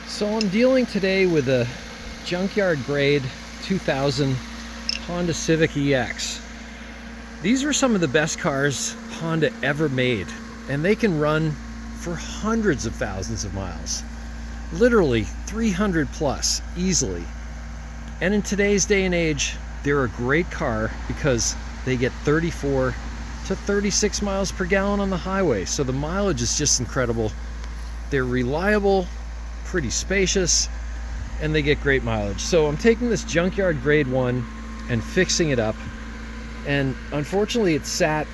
So I'm dealing today with a junkyard grade 2000 Honda Civic EX. These are some of the best cars Honda ever made, and they can run for hundreds of thousands of miles. Literally 300 plus easily. And in today's day and age, they're a great car because they get 34 to 36 miles per gallon on the highway. So the mileage is just incredible. They're reliable, pretty spacious, and they get great mileage. So I'm taking this junkyard grade 1 and fixing it up. And unfortunately it sat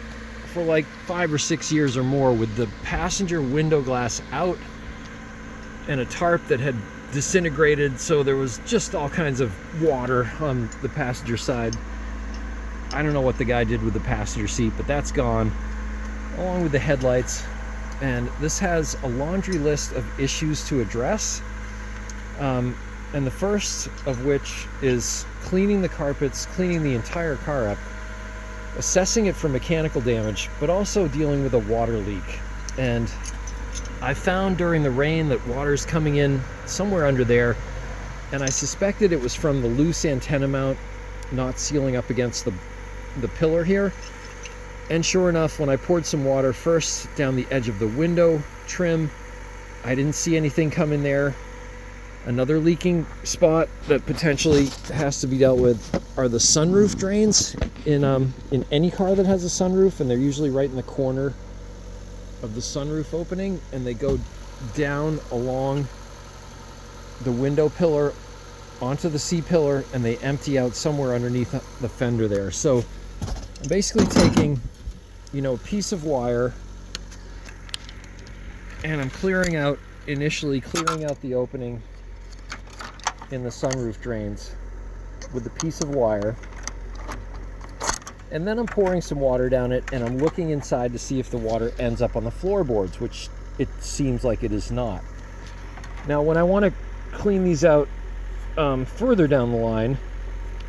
for like 5 or 6 years or more with the passenger window glass out and a tarp that had disintegrated, so there was just all kinds of water on the passenger side. I don't know what the guy did with the passenger seat, but that's gone, along with the headlights. And this has a laundry list of issues to address, and the first of which is cleaning the carpets, cleaning the entire car up, assessing it for mechanical damage, but also dealing with a water leak. And I found during the rain that water's coming in somewhere under there, and I suspected it was from the loose antenna mount not sealing up against the pillar here. And sure enough, when I poured some water first down the edge of the window trim, I didn't see anything come in there. Another leaking spot that potentially has to be dealt with are the sunroof drains in any car that has a sunroof, and they're usually right in the corner of the sunroof opening, and they go down along the window pillar onto the C-pillar, and they empty out somewhere underneath the fender there. So I'm basically taking, a piece of wire, and I'm initially clearing out the opening in the sunroof drains with a piece of wire. And then I'm pouring some water down it, and I'm looking inside to see if the water ends up on the floorboards, which it seems like it is not. Now, when I want to clean these out further down the line,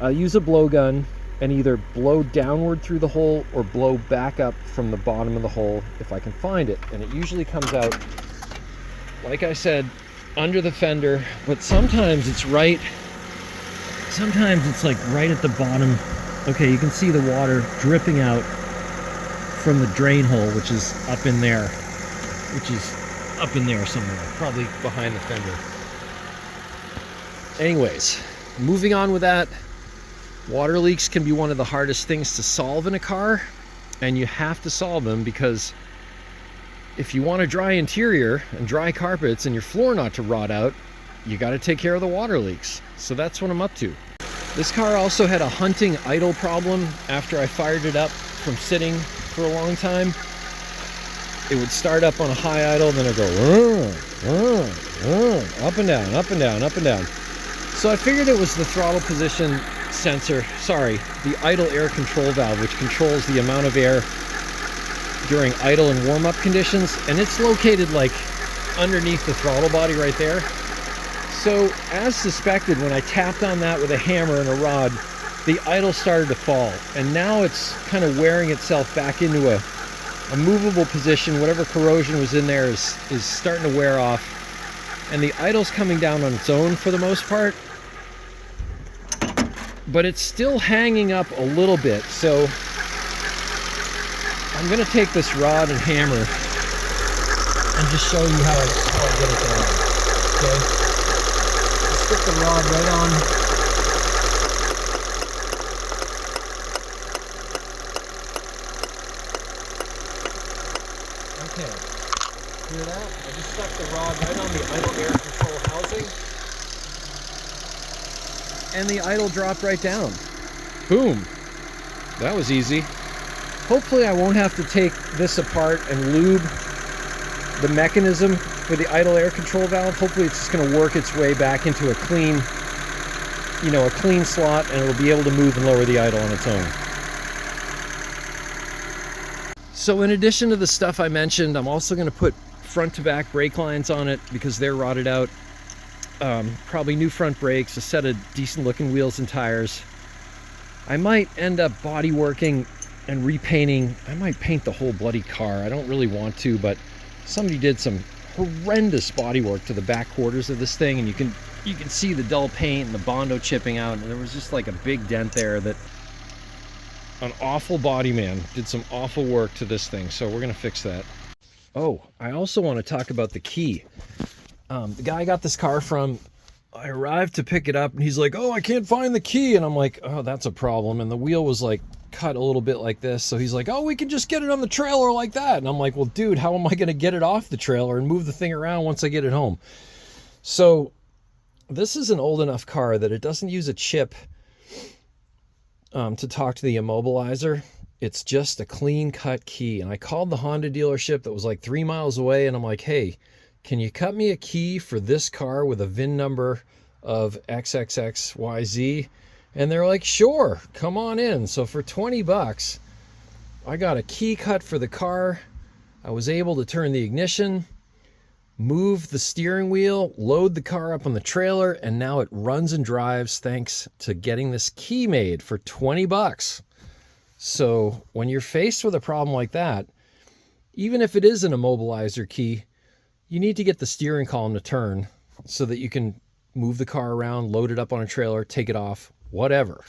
I'll use a blowgun and either blow downward through the hole or blow back up from the bottom of the hole if I can find it. And it usually comes out, like I said, under the fender, but sometimes it's like right at the bottom. Okay, you can see the water dripping out from the drain hole, which is up in there somewhere, probably behind the fender. Anyways, moving on with that, water leaks can be one of the hardest things to solve in a car, and you have to solve them because if you want a dry interior and dry carpets and your floor not to rot out, you got to take care of the water leaks. So that's what I'm up to. This car also had a hunting idle problem after I fired it up from sitting for a long time. It would start up on a high idle, then it'd go up and down, up and down, up and down. So I figured it was the throttle position sensor, the idle air control valve, which controls the amount of air during idle and warm-up conditions, and it's located like underneath the throttle body right there. So as suspected, when I tapped on that with a hammer and a rod, the idle started to fall, and now it's kind of wearing itself back into a movable position. Whatever corrosion was in there is starting to wear off, and the idle's coming down on its own for the most part, but it's still hanging up a little bit. So I'm going to take this rod and hammer and just show you how I get it going. Okay? Stick the rod right on. Okay. Hear that? I just stuck the rod right on the idle air control housing, and the idle dropped right down. Boom. That was easy. Hopefully I won't have to take this apart and lube the mechanism for the idle air control valve. Hopefully it's just going to work its way back into a clean slot, and it'll be able to move and lower the idle on its own. So in addition to the stuff I mentioned, I'm also going to put front to back brake lines on it because they're rotted out. Probably new front brakes, a set of decent looking wheels and tires. I might end up body working and repainting. I might paint the whole bloody car. I don't really want to, but somebody did some horrendous bodywork to the back quarters of this thing, and you can see the dull paint and the Bondo chipping out, and there was just like a big dent there that an awful body man did some awful work to this thing, so we're gonna fix that. Oh, I also want to talk about the key. The guy I got this car from, I arrived to pick it up and he's like, oh, I can't find the key. And I'm like, oh, that's a problem. And the wheel was like cut a little bit like this. So he's like, oh, we can just get it on the trailer like that. And I'm like, well, dude, how am I going to get it off the trailer and move the thing around once I get it home? So this is an old enough car that it doesn't use a chip to talk to the immobilizer. It's just a clean cut key. And I called the Honda dealership that was like 3 miles away. And I'm like, hey, can you cut me a key for this car with a VIN number of XXXYZ? And they're like, sure, come on in. So for 20 bucks, I got a key cut for the car. I was able to turn the ignition, move the steering wheel, load the car up on the trailer, and now it runs and drives thanks to getting this key made for 20 bucks. So when you're faced with a problem like that, even if it is an immobilizer key, you need to get the steering column to turn so that you can move the car around, load it up on a trailer, take it off, whatever.